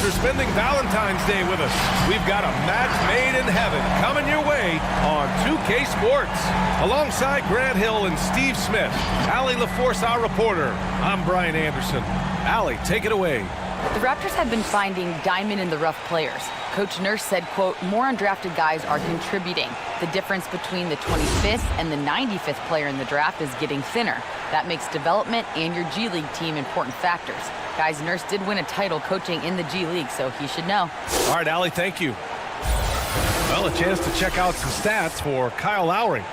for spending Valentine's Day with us. We've got a match made in heaven coming your way on 2K Sports. Alongside Grant Hill and Steve Smith, Allie LaForce, our reporter. I'm Brian Anderson. Allie, take it away. The Raptors have been finding diamond-in-the-rough players. Coach Nurse said, quote, more undrafted guys are contributing. The difference between the 25th and the 95th player in the draft is getting thinner. That makes development and your G League team important factors. Guys, Nurse did win a title coaching in the G League, so he should know. All right, Allie, thank you. Well, a chance to check out some stats for Kyle Lowry.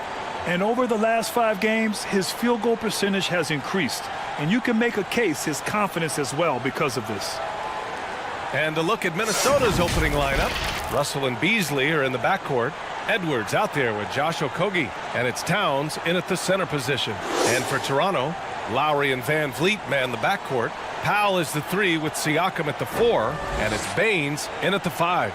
And over the last 5 games, his field goal percentage has increased. And you can make a case his confidence as well because of this. And a look at Minnesota's opening lineup. Russell and Beasley are in the backcourt. Edwards out there with Josh Okogie. And it's Towns in at the center position. And for Toronto, Lowry and Van Vliet man the backcourt. Powell is the 3 with Siakam at the 4. And it's Baines in at the 5.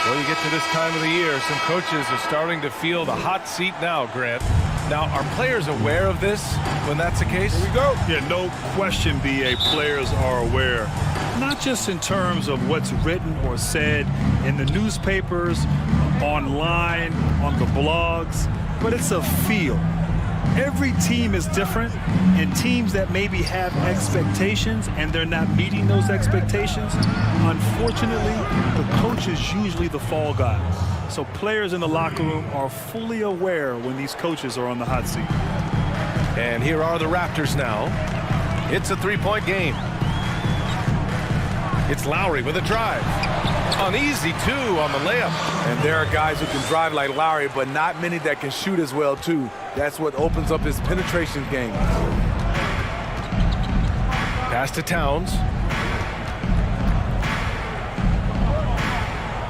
Well, you get to this time of the year, some coaches are starting to feel the hot seat now, Grant. Now, are players aware of this when that's the case? Here we go. Yeah, no question, BA. Players are aware. Not just in terms of what's written or said in the newspapers, online, on the blogs, but it's a feel. Every team is different, and teams that maybe have expectations and they're not meeting those expectations, unfortunately, the coach is usually the fall guy. So players in the locker room are fully aware when these coaches are on the hot seat. And here are the Raptors now. It's a 3-point game. It's Lowry with a drive. An easy 2 on the layup. And there are guys who can drive like Lowry, but not many that can shoot as well, too. That's what opens up his penetration game. Pass to Towns.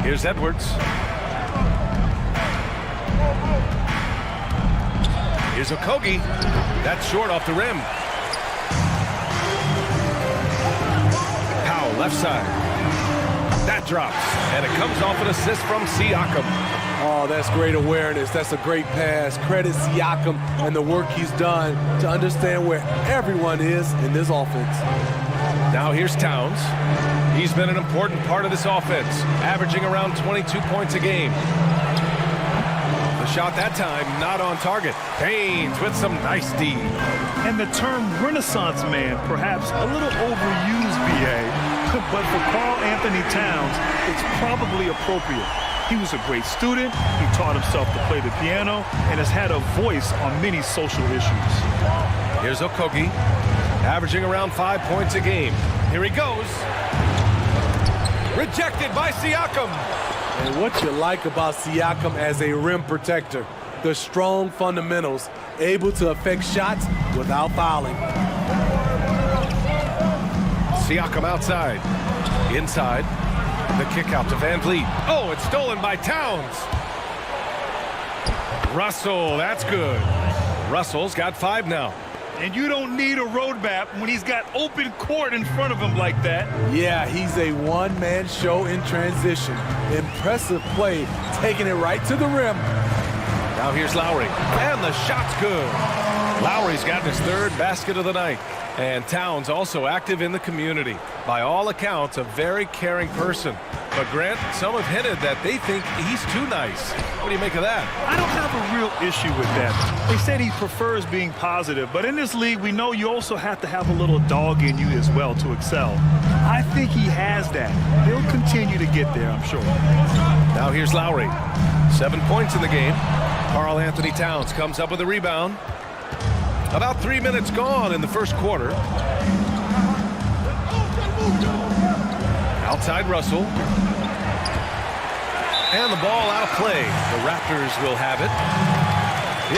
Here's Edwards. Here's Okogie. That's short off the rim. Powell, left side. That drops, and it comes off an assist from Siakam. Oh, that's great awareness. That's a great pass. Credit Siakam and the work he's done to understand where everyone is in this offense. Now here's Towns. He's been an important part of this offense, averaging around 22 points a game. The shot that time not on target. Baines with some nice D. And the term Renaissance man, perhaps a little overused, BA, but for Karl Anthony Towns, it's probably appropriate. He was a great student, he taught himself to play the piano, and has had a voice on many social issues. Here's Okogie, averaging around 5 points a game. Here he goes. Rejected by Siakam. And what you like about Siakam as a rim protector, the strong fundamentals, able to affect shots without fouling. Siakam outside. Inside. The kick out to Van Vliet. Oh, it's stolen by Towns. Russell, that's good. Russell's got 5 now. And you don't need a roadmap when he's got open court in front of him like that. Yeah, he's a one-man show in transition. Impressive play, taking it right to the rim. Now here's Lowry, and the shot's good. Lowry's got his 3rd basket of the night. And Towns also active in the community. By all accounts, a very caring person. But Grant, some have hinted that they think he's too nice. What do you make of that? I don't have a real issue with that. They said he prefers being positive, but in this league, we know you also have to have a little dog in you as well to excel. I think he has that. He'll continue to get there, I'm sure. Now here's Lowry. 7 points in the game. Karl Anthony Towns comes up with a rebound. About 3 minutes gone in the first quarter. Outside Russell. And the ball out of play. The Raptors will have it.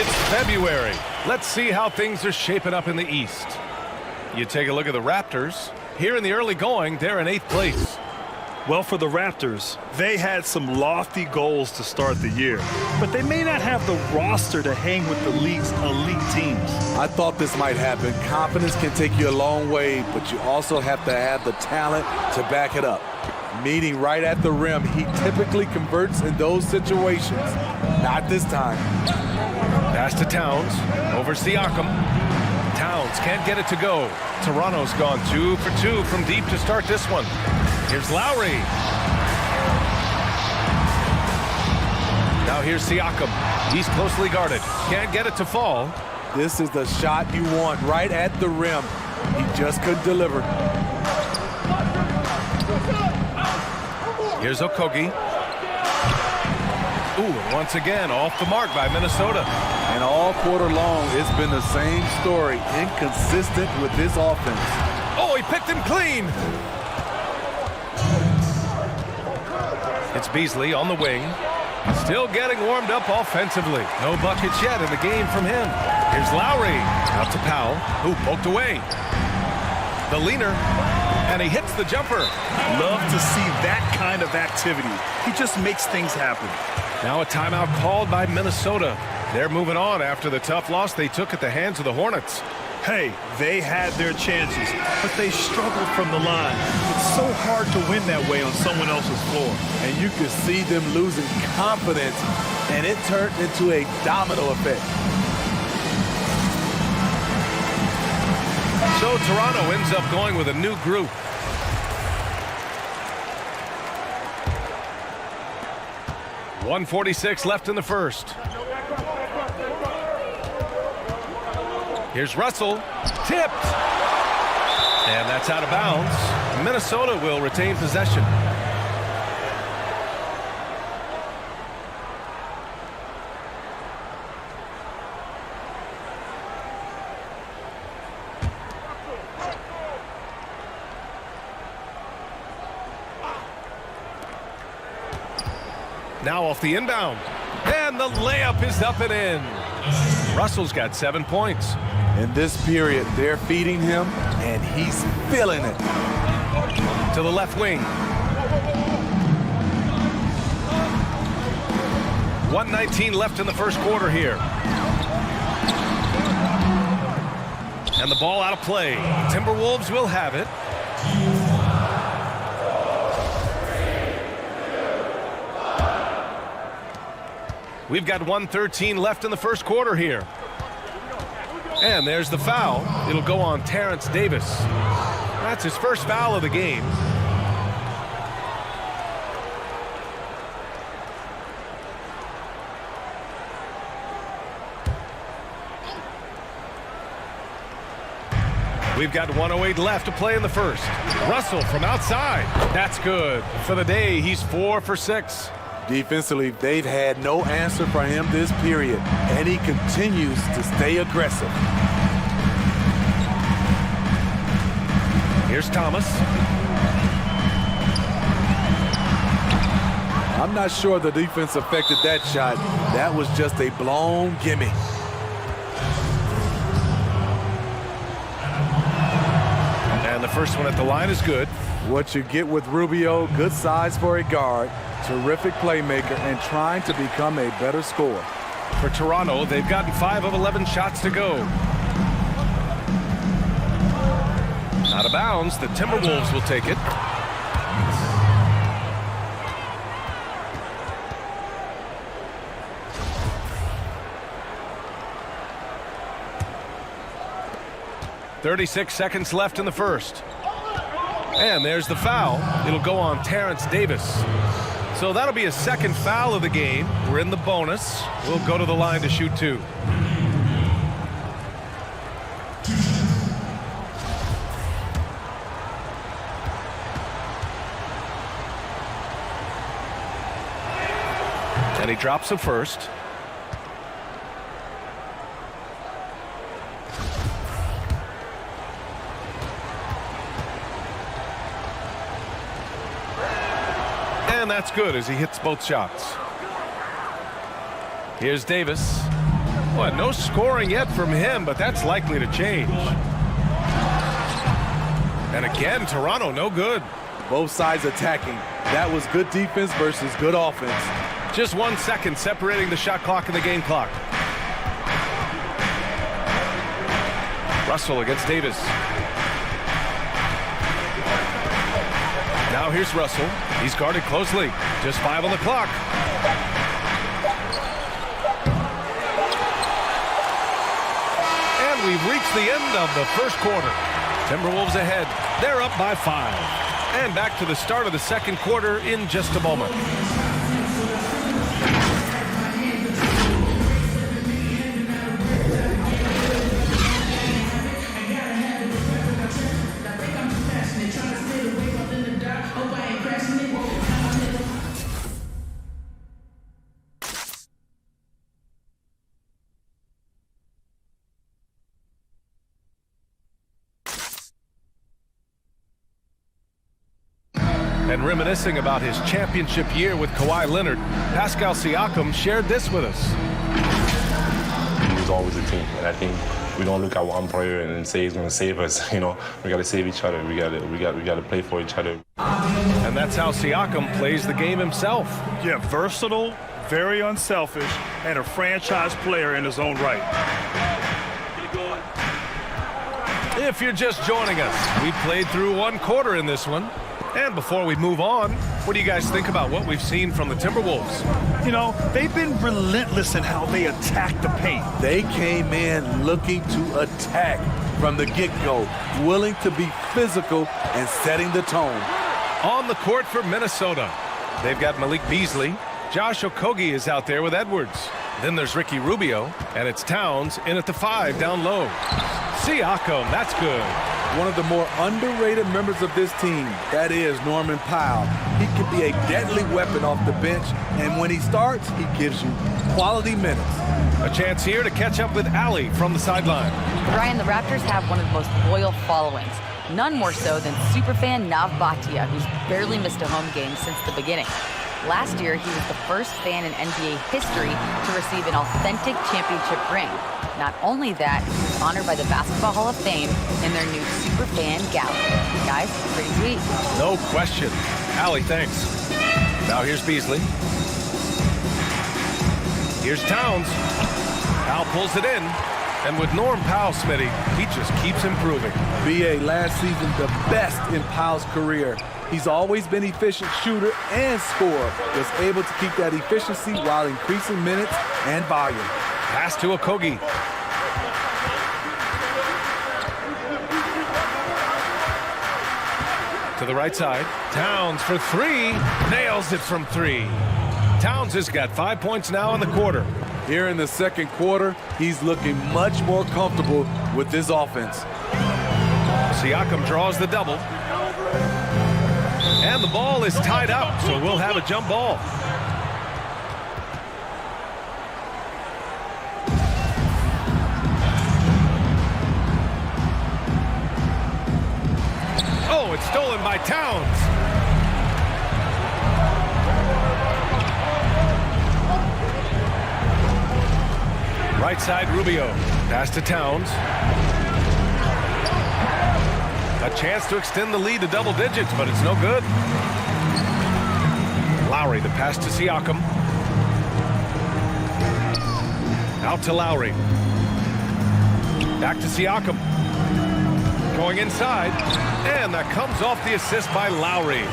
It's February. Let's see how things are shaping up in the East. You take a look at the Raptors. Here in the early going, they're in 8th place. Well, for the Raptors, they had some lofty goals to start the year, but they may not have the roster to hang with the league's elite teams. I thought this might happen. Confidence can take you a long way, but you also have to have the talent to back it up. Meeting right at the rim, he typically converts in those situations. Not this time. Pass to Towns, over Siakam. Towns can't get it to go. Toronto's gone 2 for 2 from deep to start this one. Here's Lowry. Now here's Siakam. He's closely guarded. Can't get it to fall. This is the shot you want right at the rim. He just couldn't deliver. Here's Okogie. Ooh, and once again, off the mark by Minnesota. And all quarter long, it's been the same story. Inconsistent with this offense. Oh, he picked him clean. It's Beasley on the wing. Still getting warmed up offensively. No buckets yet in the game from him. Here's Lowry. Out to Powell, who poked away. The leaner, and he hits the jumper. Love to see that kind of activity. He just makes things happen. Now a timeout called by Minnesota. They're moving on after the tough loss they took at the hands of the Hornets. Hey, they had their chances, but they struggled from the line. It's so hard to win that way on someone else's floor. And you could see them losing confidence, and it turned into a domino effect. So Toronto ends up going with a new group. .146 left in the first. Here's Russell. Tipped. And that's out of bounds. Minnesota will retain possession. Now off the inbound. And the layup is up and in. Russell's got 7 points. In this period, they're feeding him, and he's feeling it. To the left wing. 1:19 left in the first quarter here. And the ball out of play. Timberwolves will have it. We've got 1:13 left in the first quarter here. And there's the foul. It'll go on Terrence Davis. That's his first foul of the game. We've got 1:08 left to play in the first. Russell from outside. That's good. For the day, he's 4 for 6. Defensively, they've had no answer for him this period, and he continues to stay aggressive. Here's Thomas. I'm not sure the defense affected that shot. That was just a blown gimme. And the first one at the line is good. What you get with Rubio, good size for a guard, terrific playmaker, and trying to become a better scorer. For Toronto, they've gotten 5 of 11 shots to go. Out of bounds, the Timberwolves will take it. .36 seconds left in the first. And there's the foul. It'll go on Terrence Davis. So that'll be a second foul of the game. We're in the bonus. We'll go to the line to shoot 2. And he drops the first. And that's good as he hits both shots. Here's Davis. Well, no scoring yet from him, but that's likely to change. And again, Toronto no good. Both sides attacking. That was good defense versus good offense. Just 1 second separating the shot clock and the game clock. Russell against Davis. Now here's Russell. He's guarded closely. Just 5 on the clock. And we've reached the end of the first quarter. Timberwolves ahead. They're up by 5. And back to the start of the second quarter in just a moment. And reminiscing about his championship year with Kawhi Leonard, Pascal Siakam shared this with us. It was always a team, and I think we don't look at one player and say he's going to save us. You know, we got to save each other. We got to play for each other. And that's how Siakam plays the game himself. Yeah, versatile, very unselfish, and a franchise player in his own right. If you're just joining us, we played through one quarter in this one. And before we move on, what do you guys think about what we've seen from the Timberwolves? You know, they've been relentless in how they attack the paint. They came in looking to attack from the get-go, willing to be physical and setting the tone. On the court for Minnesota, they've got Malik Beasley. Josh Okogie is out there with Edwards. Then there's Ricky Rubio, and it's Towns in at the 5 down low. Siakam, that's good. One of the more underrated members of this team, that is Norman Powell. He can be a deadly weapon off the bench, and when he starts, he gives you quality minutes. A chance here to catch up with Allie from the sideline. Ryan, the Raptors have one of the most loyal followings. None more so than superfan Nav Bhatia, who's barely missed a home game since the beginning. Last year, he was the first fan in NBA history to receive an authentic championship ring. Not only that, he was honored by the Basketball Hall of Fame in their new Superfan Gallery. Guys, pretty sweet. No question. Allie, thanks. Now here's Beasley. Here's Towns. Powell pulls it in. And with Norm Powell, Smitty, he just keeps improving. BA, last season, the best in Powell's career. He's always been an efficient shooter and scorer. Was able to keep that efficiency while increasing minutes and volume. Pass to Okogie. To the right side. Towns for 3. Nails it from 3. Towns has got 5 points now in the quarter. Here in the second quarter, he's looking much more comfortable with this offense. Siakam draws the double. And the ball is tied up, so we'll have a jump ball. Oh, it's stolen by Towns. Right side, Rubio. Pass to Towns. A chance to extend the lead to double digits, but it's no good. Lowry, the pass to Siakam. Out to Lowry. Back to Siakam. Going inside. And that comes off the assist by Lowry.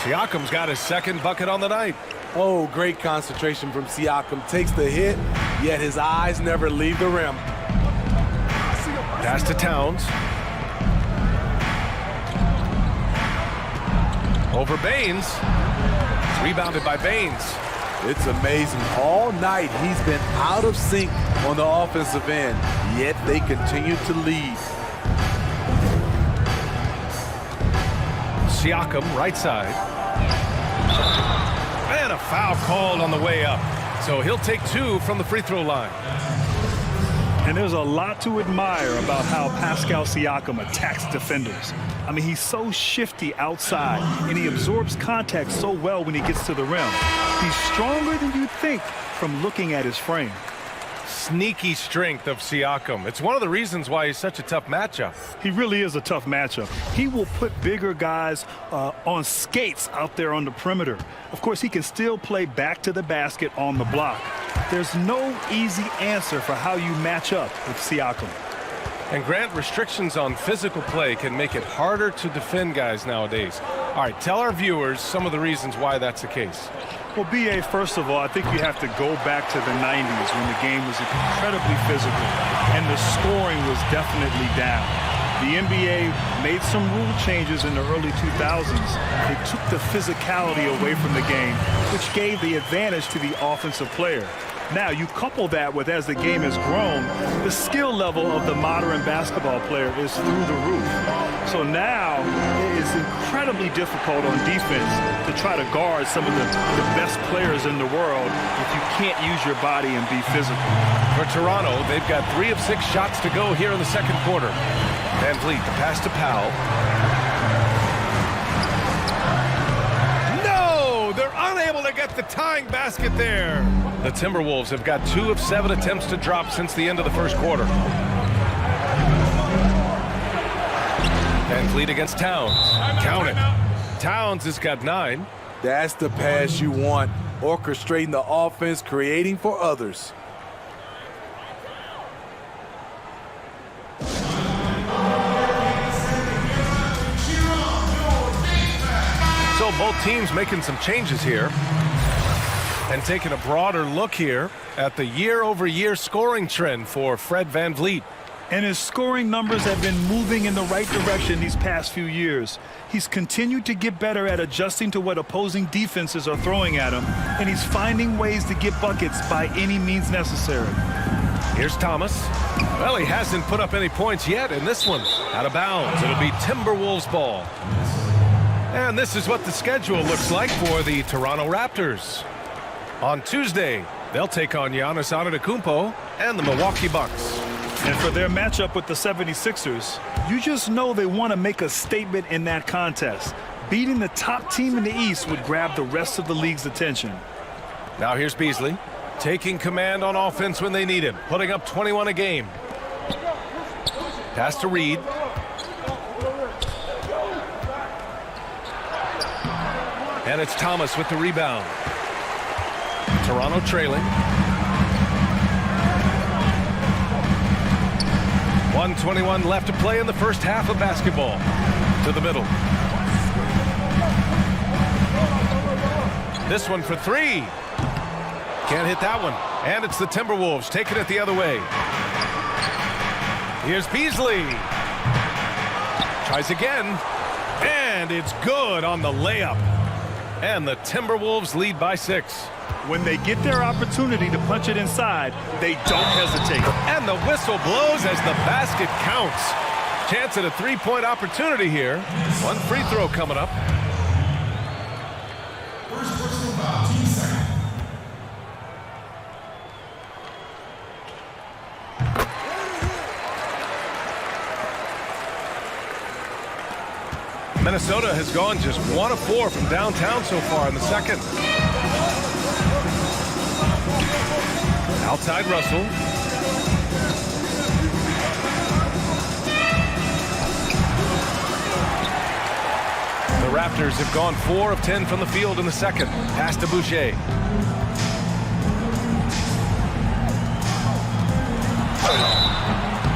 Siakam's got his second bucket on the night. Oh, great concentration from Siakam. Takes the hit, yet his eyes never leave the rim. Pass to Towns. Over Baines. It's rebounded by Baines. It's amazing. All night he's been out of sync on the offensive end, yet they continue to lead. Siakam, right side. And a foul called on the way up. So he'll take 2 from the free throw line. And there's a lot to admire about how Pascal Siakam attacks defenders. I mean, he's so shifty outside, and he absorbs contact so well when he gets to the rim. He's stronger than you'd think from looking at his frame. Sneaky strength of Siakam. It's one of the reasons why he's such a tough matchup. He really is a tough matchup. He will put bigger guys on skates out there on the perimeter. Of course, he can still play back to the basket on the block. There's no easy answer for how you match up with Siakam. And Grant, restrictions on physical play can make it harder to defend guys nowadays. All right, tell our viewers some of the reasons why that's the case. Well, B.A., first of all, I think you have to go back to the 90s when the game was incredibly physical and the scoring was definitely down. The NBA made some rule changes in the early 2000s. They took the physicality away from the game, which gave the advantage to the offensive player. Now, you couple that with, as the game has grown, the skill level of the modern basketball player is through the roof. So now it is incredibly difficult on defense to try to guard some of the best players in the world if you can't use your body and be physical. For Toronto, they've got 3 of 6 shots to go here in the second quarter. Van Vliet, the pass to Powell. No! They're unable to get the tying basket there. The Timberwolves have got 2 of 7 attempts to drop since the end of the first quarter. Van Vliet against Towns. Count it. Towns has got 9. That's the pass you want. Orchestrating the offense, creating for others. So both teams making some changes here and taking a broader look here at the year-over-year scoring trend for Fred Van Vliet. And his scoring numbers have been moving in the right direction these past few years. He's continued to get better at adjusting to what opposing defenses are throwing at him, and he's finding ways to get buckets by any means necessary. Here's Thomas. Well, he hasn't put up any points yet in this one. Out of bounds. It'll be Timberwolves ball. And this is what the schedule looks like for the Toronto Raptors. On Tuesday, they'll take on Giannis Antetokounmpo and the Milwaukee Bucks. And for their matchup with the 76ers, you just know they want to make a statement in that contest. Beating the top team in the East would grab the rest of the league's attention. Now here's Beasley, taking command on offense when they need him, putting up 21 a game. Pass to Reed. And it's Thomas with the rebound. Toronto trailing. 1:21 left to play in the first half of basketball. To the middle. This one for 3. Can't hit that one. And it's the Timberwolves taking it the other way. Here's Beasley. Tries again. And it's good on the layup. And the Timberwolves lead by 6. When they get their opportunity to punch it inside, they don't hesitate. And the whistle blows as the basket counts. Chance at a 3-point opportunity here. 1 free throw coming up. Minnesota has gone just 1 of 4 from downtown so far in the second. Outside Russell. The Raptors have gone 4 of 10 from the field in the second. Pass to Boucher.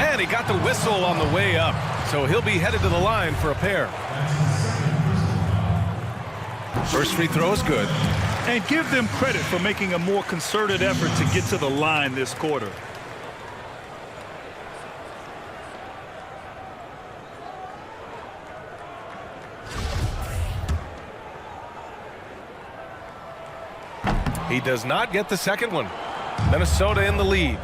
And he got the whistle on the way up. So he'll be headed to the line for a pair. First free throw is good. And give them credit for making a more concerted effort to get to the line this quarter. He does not get the second one. Minnesota in the lead.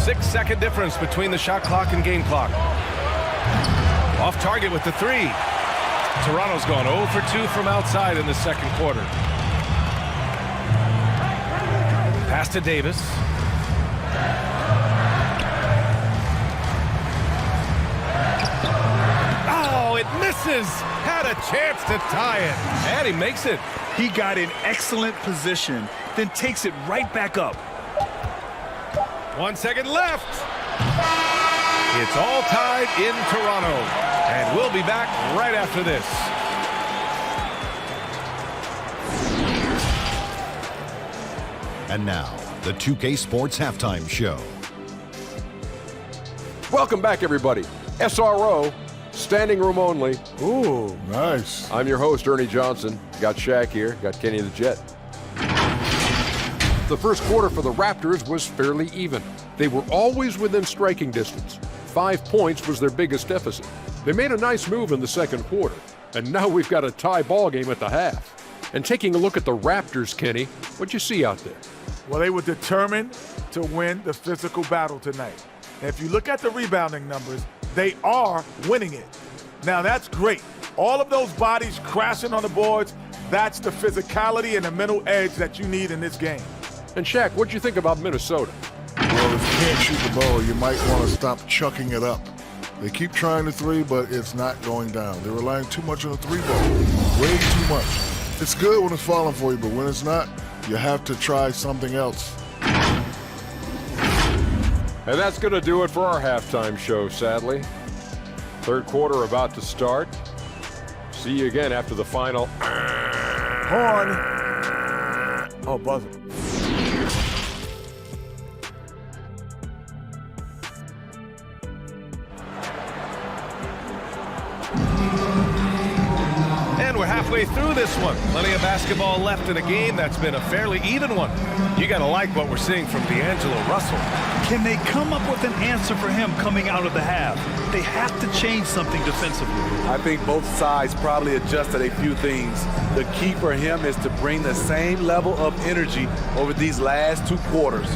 6-second difference between the shot clock and game clock. Off target with the 3. Toronto's gone 0 for 2 from outside in the second quarter. Pass to Davis. Oh, it misses. Had a chance to tie it. And he makes it. He got in excellent position, then takes it right back up. 1 second left. It's all tied in Toronto. And we'll be back right after this. And now, the 2K Sports Halftime Show. Welcome back, everybody. SRO, standing room only. Ooh, nice. I'm your host, Ernie Johnson. Got Shaq here, got Kenny the Jet. The first quarter for the Raptors was fairly even. They were always within striking distance. 5 points was their biggest deficit. They made a nice move in the second quarter, and now we've got a tie ball game at the half. And taking a look at the Raptors, Kenny, what'd you see out there? Well, they were determined to win the physical battle tonight. And if you look at the rebounding numbers, they are winning it. Now, that's great. All of those bodies crashing on the boards, that's the physicality and the mental edge that you need in this game. And Shaq, what'd you think about Minnesota? Well, if you can't shoot the ball, you might want to stop chucking it up. They keep trying the three, but it's not going down. They're relying too much on the three ball, way too much. It's good when it's falling for you, but when it's not, you have to try something else. And that's going to do it for our halftime show, sadly. Third quarter about to start. See you again after the final. Horn. Oh, buzzer. And we're halfway through this one. Plenty of basketball left in a game that's been a fairly even one. You got to like what we're seeing from D'Angelo Russell. Can they come up with an answer for him coming out of the half? They have to change something defensively. I think both sides probably adjusted a few things. The key for him is to bring the same level of energy over these last 2 quarters.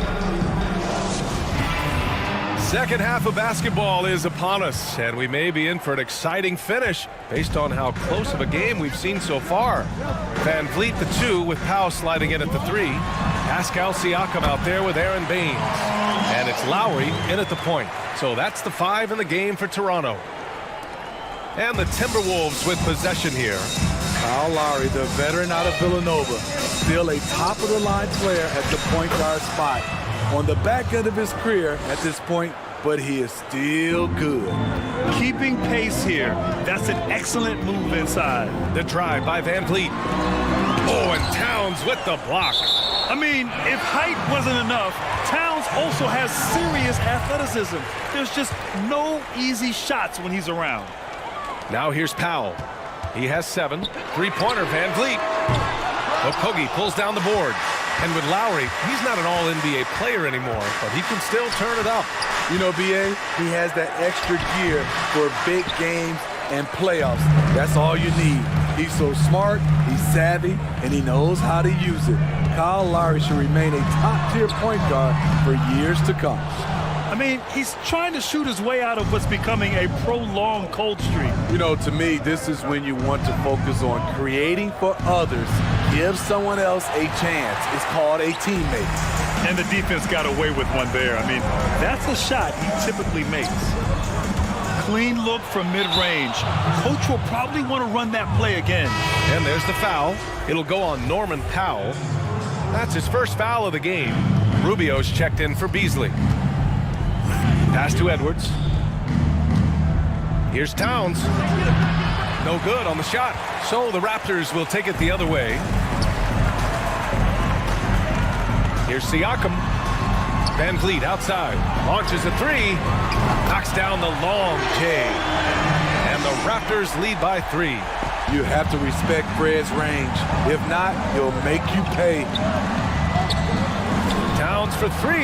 Second half of basketball is upon us, and we may be in for an exciting finish based on how close of a game we've seen so far. Van Vliet the 2 with Pau sliding in at the 3. Pascal Siakam out there with Aaron Baines. And it's Lowry in at the point. So that's the 5 in the game for Toronto. And the Timberwolves with possession here. Kyle Lowry, the veteran out of Villanova, still a top-of-the-line player at the point guard spot. On the back end of his career at this point, but he is still good. Keeping pace here. That's an excellent move inside. The drive by Van Vliet. Oh, and Towns with the block. I mean, if height wasn't enough, Towns also has serious athleticism. There's just no easy shots when he's around. Now here's Powell. He has 7. Three-pointer, Van Vliet. Okogie pulls down the board. And with Lowry, he's not an all-NBA player anymore, but he can still turn it up. You know, B.A., he has that extra gear for big games and playoffs. That's all you need. He's so smart, he's savvy, and he knows how to use it. Kyle Lowry should remain a top-tier point guard for years to come. I mean, he's trying to shoot his way out of what's becoming a prolonged cold streak. You know, to me, this is when you want to focus on creating for others. Give someone else a chance. It's called a teammate. And the defense got away with one there. I mean, that's a shot he typically makes. Clean look from mid-range. Coach will probably want to run that play again. And there's the foul. It'll go on Norman Powell. That's his first foul of the game. Rubio's checked in for Beasley. Pass to Edwards. Here's Towns. No good on the shot. So the Raptors will take it the other way. Here's Siakam. Van Vliet outside. Launches a 3. Knocks down the long J. And the Raptors lead by 3. You have to respect Fred's range. If not, he'll make you pay. Towns for 3.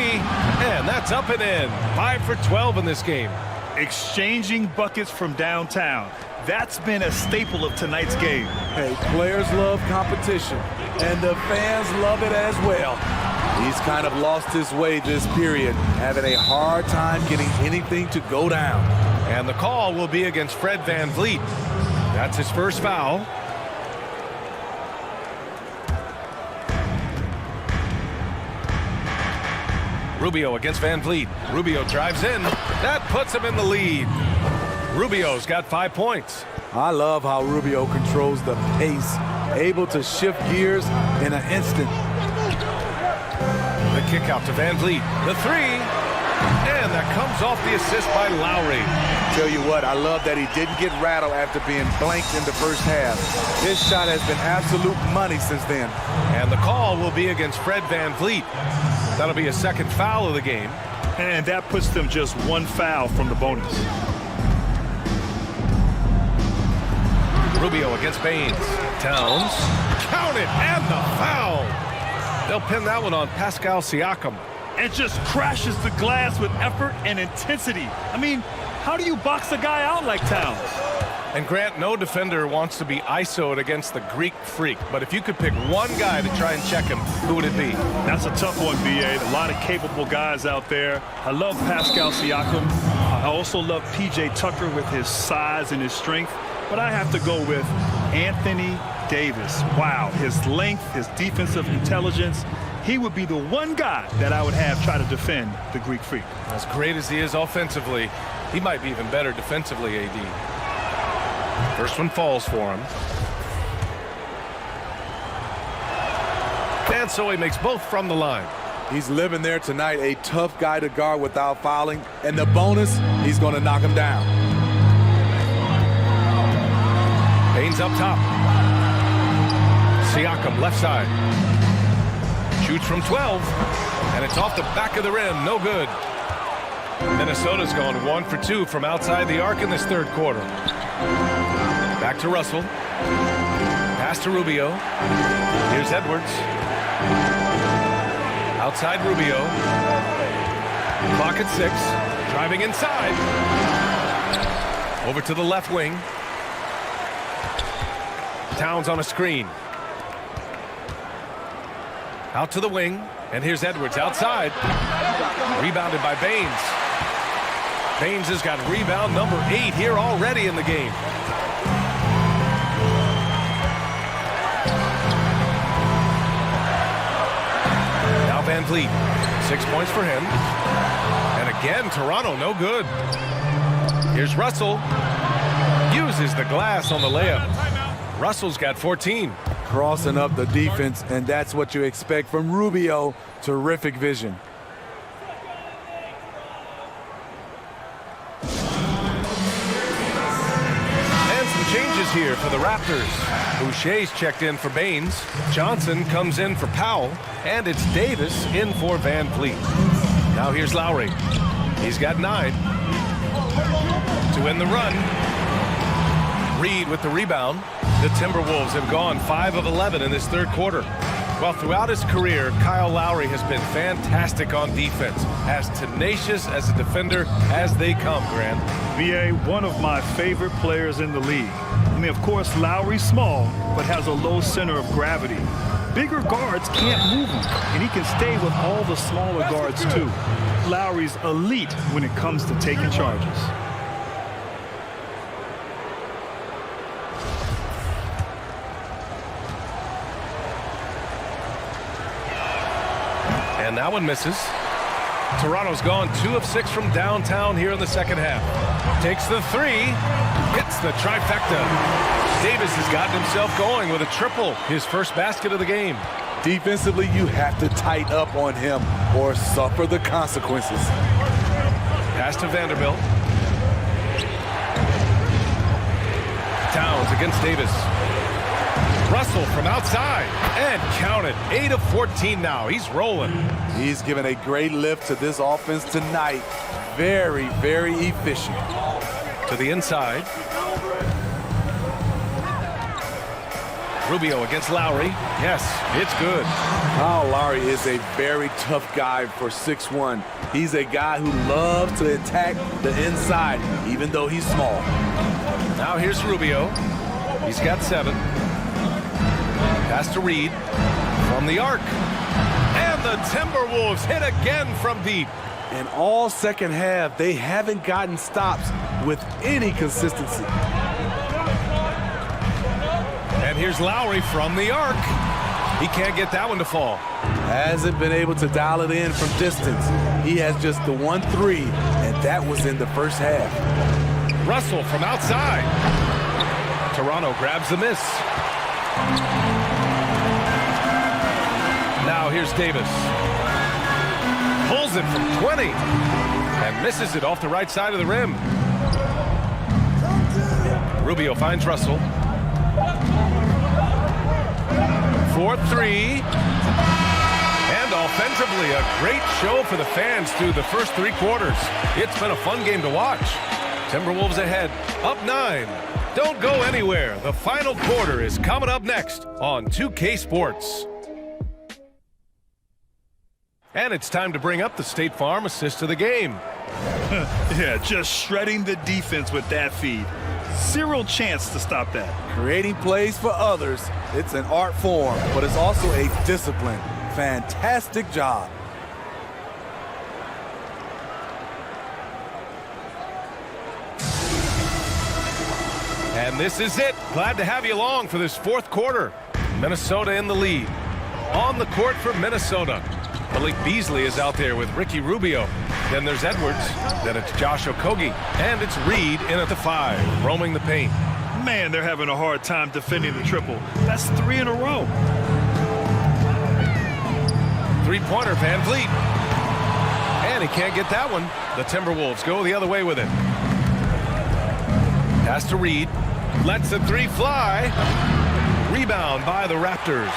And that's up and in. 5 for 12 in this game. Exchanging buckets from downtown. That's been a staple of tonight's game. Hey, players love competition, and the fans love it as well. He's kind of lost his way this period, having a hard time getting anything to go down. And the call will be against Fred Van Vliet. That's his first foul. Rubio against Van Vliet. Rubio drives in. That puts him in the lead. Rubio's got 5 points. I love how Rubio controls the pace, able to shift gears in an instant. The kick out to Van Vliet. The 3. And that comes off the assist by Lowry. Tell you what, I love that he didn't get rattled after being blanked in the first half. His shot has been absolute money since then. And the call will be against Fred Van Vliet. That'll be a second foul of the game. And that puts them just 1 foul from the bonus. Rubio against Baines. Towns. Count it, and the foul. They'll pin that one on Pascal Siakam. And just crashes the glass with effort and intensity. I mean, How do you box a guy out like Towns? And Grant, no defender wants to be ISO'd against the Greek Freak, but if you could pick one guy to try and check him, who would it be? That's a tough one, B.A. A lot of capable guys out there. I love Pascal Siakam. I also love P.J. Tucker with his size and his strength, but I have to go with Anthony Davis. Wow, his length, his defensive intelligence. He would be the one guy that I would have try to defend the Greek Freak. As great as he is offensively, he might be even better defensively, AD. First one falls for him. And so he makes both from the line. He's living there tonight, a tough guy to guard without fouling. And the bonus, he's going to knock him down. Baines up top. Siakam left side. Shoots from 12. And it's off the back of the rim. No good. Minnesota's gone 1 for 2 from outside the arc in this third quarter. Back to Russell. Pass to Rubio. Here's Edwards. Outside Rubio. Clock at 6. Driving inside. Over to the left wing. Towns on a screen. Out to the wing. And here's Edwards outside. Rebounded by Baines. Baines has got rebound number 8 here already in the game. Now Van Vliet, 6 points for him. And again, Toronto no good. Here's Russell. Uses the glass on the layup. Russell's got 14. Crossing up the defense, and that's what you expect from Rubio. Terrific vision. Changes here for the Raptors. Boucher's checked in for Baines. Johnson comes in for Powell. And it's Davis in for Van Vliet. Now here's Lowry. He's got 9. To win the run. Reed with the rebound. The Timberwolves have gone 5 of 11 in this third quarter. Well, throughout his career, Kyle Lowry has been fantastic on defense. As tenacious as a defender as they come, Grant. B.A., one of my favorite players in the league. I mean, of course, Lowry's small, but has a low center of gravity. Bigger guards can't move him, and he can stay with all the smaller guards, too. Lowry's elite when it comes to taking charges. And that one misses. Toronto's gone 2 of 6 from downtown here in the second half. Takes the 3. Gets the trifecta. Davis has gotten himself going with a triple. His first basket of the game. Defensively, you have to tighten up on him or suffer the consequences. Pass to Vanderbilt. Towns against Davis. Russell from outside, and counted. 8 of 14 now. He's rolling. He's given a great lift to this offense tonight. Very, very efficient. To the inside. Rubio against Lowry. Yes, it's good. Kyle Lowry is a very tough guy for 6'1". He's a guy who loves to attack the inside, even though he's small. Now here's Rubio. He's got 7. Pass to Reed from the arc. And the Timberwolves hit again from deep. And all second half, they haven't gotten stops with any consistency. And here's Lowry from the arc. He can't get that one to fall. Hasn't been able to dial it in from distance. He has just the 1-3, and that was in the first half. Russell from outside. Toronto grabs the miss. Now here's Davis. Pulls it from 20 and misses it off the right side of the rim. Rubio finds Russell. 4-3. And offensively, a great show for the fans through the first 3 quarters. It's been a fun game to watch. Timberwolves ahead, up 9. Don't go anywhere. The final quarter is coming up next on 2K Sports. And it's time to bring up the State Farm assist of the game. Yeah, just shredding the defense with that feed. Zero chance to stop that. Creating plays for others, it's an art form, but it's also a discipline. Fantastic job. And this is it. Glad to have you along for this fourth quarter. Minnesota in the lead. On the court for Minnesota, Malik Beasley is out there with Ricky Rubio. Then there's Edwards. Then it's Josh Okogie. And it's Reed in at the 5, roaming the paint. Man, they're having a hard time defending the triple. That's 3 in a row. Three-pointer, Van Vliet. And he can't get that one. The Timberwolves go the other way with it. Pass to Reed. Lets the 3 fly. Rebound by the Raptors.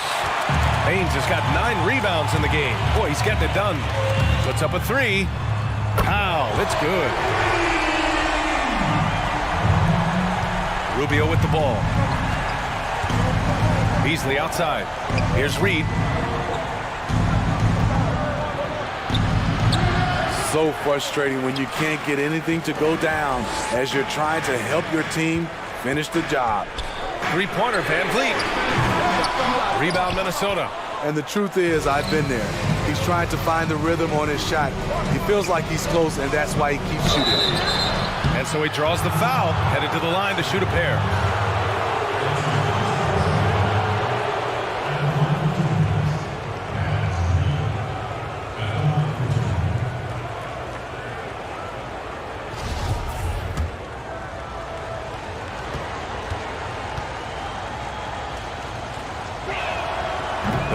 Haynes has got 9 rebounds in the game. Boy, he's getting it done. Puts up a 3. Pow, it's good. Rubio with the ball. Beasley outside. Here's Reed. So frustrating when you can't get anything to go down as you're trying to help your team finish the job. Three-pointer, Van Vliet. Rebound, Minnesota. And the truth is, I've been there. He's trying to find the rhythm on his shot. He feels like he's close, and that's why he keeps shooting. And so he draws the foul, headed to the line to shoot a pair.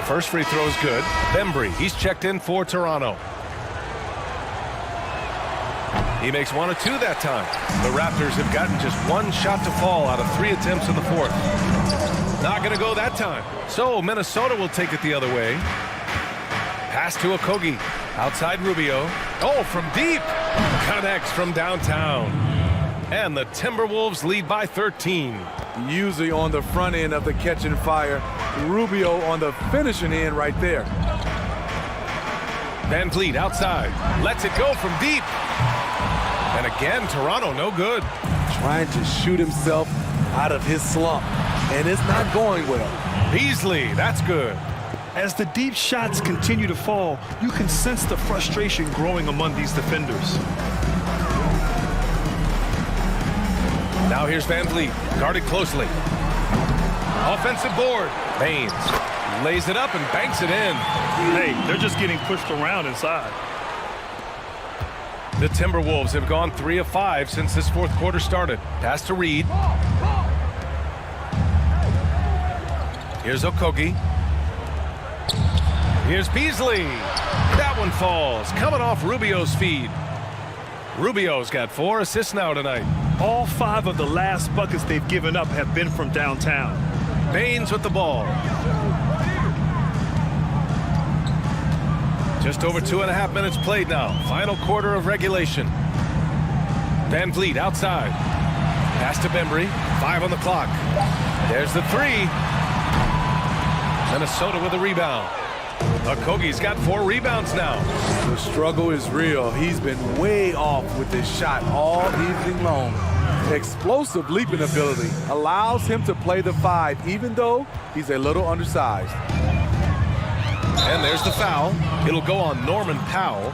First free throw is good. Bembry, he's checked in for Toronto. He makes 1 of 2 that time. The Raptors have gotten just 1 shot to fall out of 3 attempts in the fourth. Not going to go that time. So Minnesota will take it the other way. Pass to Okogie. Outside Rubio. Oh, from deep. Connects from downtown. And the Timberwolves lead by 13. Usually on the front end of the catch and fire. Rubio on the finishing end right there. Van Vliet outside. Lets it go from deep. And again, Toronto no good. Trying to shoot himself out of his slump. And it's not going well. Beasley, that's good. As the deep shots continue to fall, you can sense the frustration growing among these defenders. Now here's Van Vliet, guarded closely. Offensive board. Haynes lays it up and banks it in. Hey, they're just getting pushed around inside. The Timberwolves have gone 3 of 5 since this fourth quarter started. Pass to Reed. Here's Okogie. Here's Beasley. That one falls, coming off Rubio's feed. Rubio's got 4 assists now tonight. All 5 of the last buckets they've given up have been from downtown. Baines with the ball. Just over 2.5 minutes played now. Final quarter of regulation. Van Vliet outside. Pass to Bembry. 5 on the clock. There's the 3. Minnesota with a rebound. Okogie's got 4 rebounds now. The struggle is real. He's been way off with his shot all evening long. Explosive leaping ability allows him to play the 5, even though he's a little undersized. And there's the foul. It'll go on Norman Powell.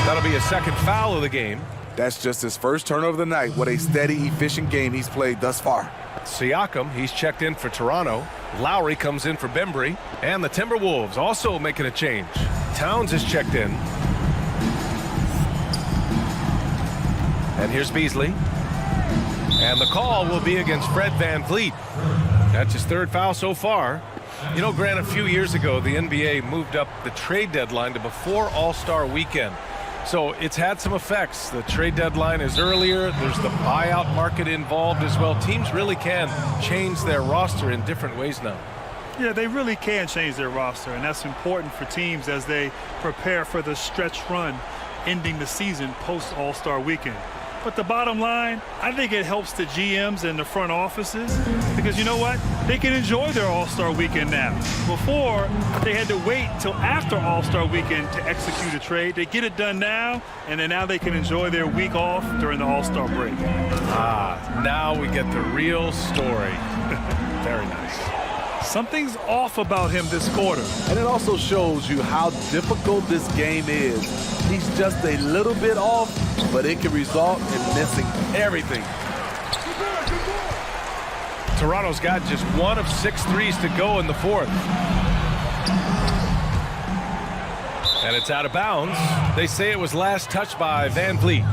That'll be a second foul of the game. That's just his first turnover of the night. What a steady, efficient game he's played thus far. Siakam, he's checked in for Toronto. Lowry comes in for Bembry. And the Timberwolves also making a change. Towns is checked in. And here's Beasley. And the call will be against Fred Van Vliet. That's his 3rd foul so far. You know, Grant, a few years ago, the NBA moved up the trade deadline to before All-Star Weekend. So it's had some effects. The trade deadline is earlier. There's the buyout market involved as well. Teams really can change their roster in different ways now. Yeah, they really can change their roster, and that's important for teams as they prepare for the stretch run ending the season post All-Star Weekend. But the bottom line, I think it helps the GMs and the front offices because you know what? They can enjoy their All-Star weekend now. Before, they had to wait till after All-Star weekend to execute a trade. They get it done now, and then now they can enjoy their week off during the All-Star break. Now we get the real story. Very nice. Something's off about him this quarter. And it also shows you how difficult this game is. He's just a little bit off, but it can result in missing everything. Toronto's got just 1 of 6 threes to go in the fourth. And it's out of bounds. They say it was last touched by Van Vliet.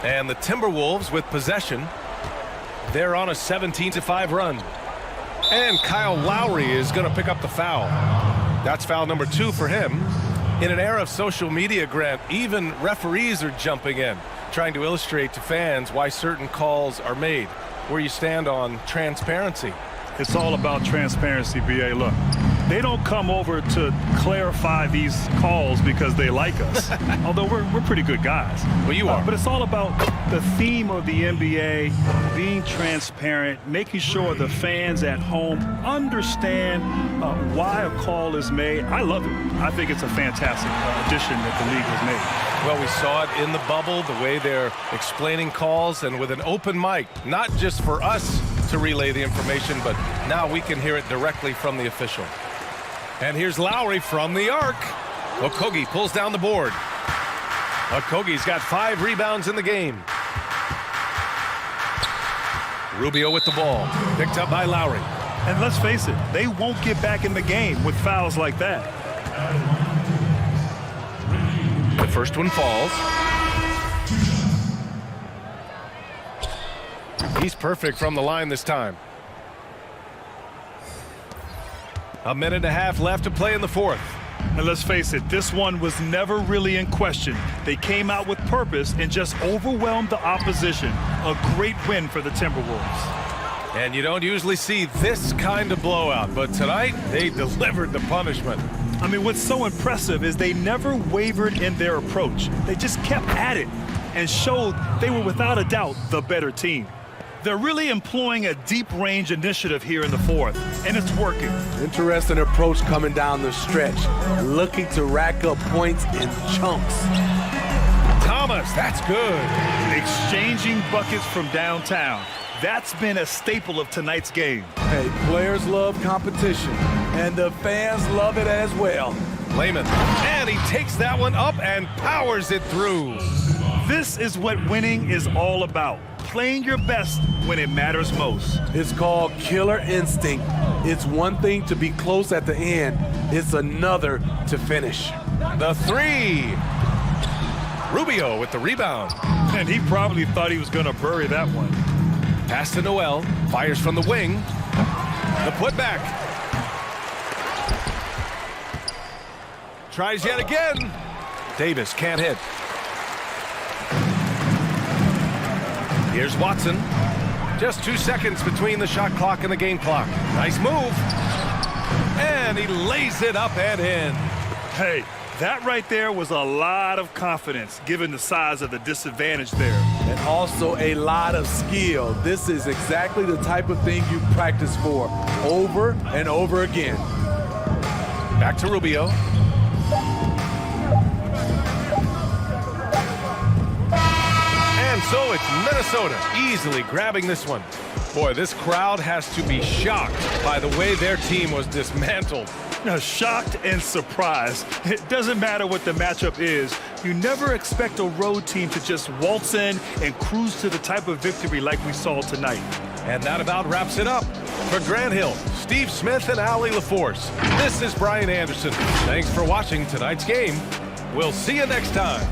And the Timberwolves with possession. They're on a 17-5 run. And Kyle Lowry is going to pick up the foul. That's foul number 2 for him. In an era of social media, Grant, even referees are jumping in, trying to illustrate to fans why certain calls are made. Where you stand on transparency. It's all about transparency, B.A. Look, they don't come over to clarify these calls because they like us, although we're pretty good guys. Well, you are. But it's all about the theme of the NBA, being transparent, making sure the fans at home understand why a call is made. I love it. I think it's a fantastic addition that the league has made. Well, we saw it in the bubble, the way they're explaining calls, and with an open mic, not just for us to relay the information, but now we can hear it directly from the official. And here's Lowry from the arc. Okogie pulls down the board. Okogie's got 5 rebounds in the game. Rubio with the ball, picked up by Lowry. And let's face it, they won't get back in the game with fouls like that. The first one falls. He's perfect from the line this time. 1.5 minutes left to play in the fourth. And let's face it, this one was never really in question. They came out with purpose and just overwhelmed the opposition. A great win for the Timberwolves. And you don't usually see this kind of blowout, but tonight they delivered the punishment. I mean, what's so impressive is they never wavered in their approach. They just kept at it and showed they were without a doubt the better team. They're really employing a deep-range initiative here in the fourth, and it's working. Interesting approach coming down the stretch, looking to rack up points in chunks. Thomas, that's good. Exchanging buckets from downtown. That's been a staple of tonight's game. Hey, players love competition, and the fans love it as well. Layman, and he takes that one up and powers it through. This is what winning is all about. Playing your best when it matters most. It's called killer instinct. It's one thing to be close at the end. It's another to finish. The 3. Rubio with the rebound. And he probably thought he was going to bury that one. Pass to Noel. Fires from the wing. The putback. Tries yet again. Davis can't hit. Here's Watson. Just 2 seconds between the shot clock and the game clock. Nice move. And he lays it up and in. Hey, that right there was a lot of confidence given the size of the disadvantage there. And also a lot of skill. This is exactly the type of thing you practice for over and over again. Back to Rubio. And so it's Minnesota easily grabbing this one. Boy, this crowd has to be shocked by the way their team was dismantled. Now, shocked and surprised. It doesn't matter what the matchup is. You never expect a road team to just waltz in and cruise to the type of victory like we saw tonight. And that about wraps it up. For Grant Hill, Steve Smith, and Allie LaForce, this is Brian Anderson. Thanks for watching tonight's game. We'll see you next time.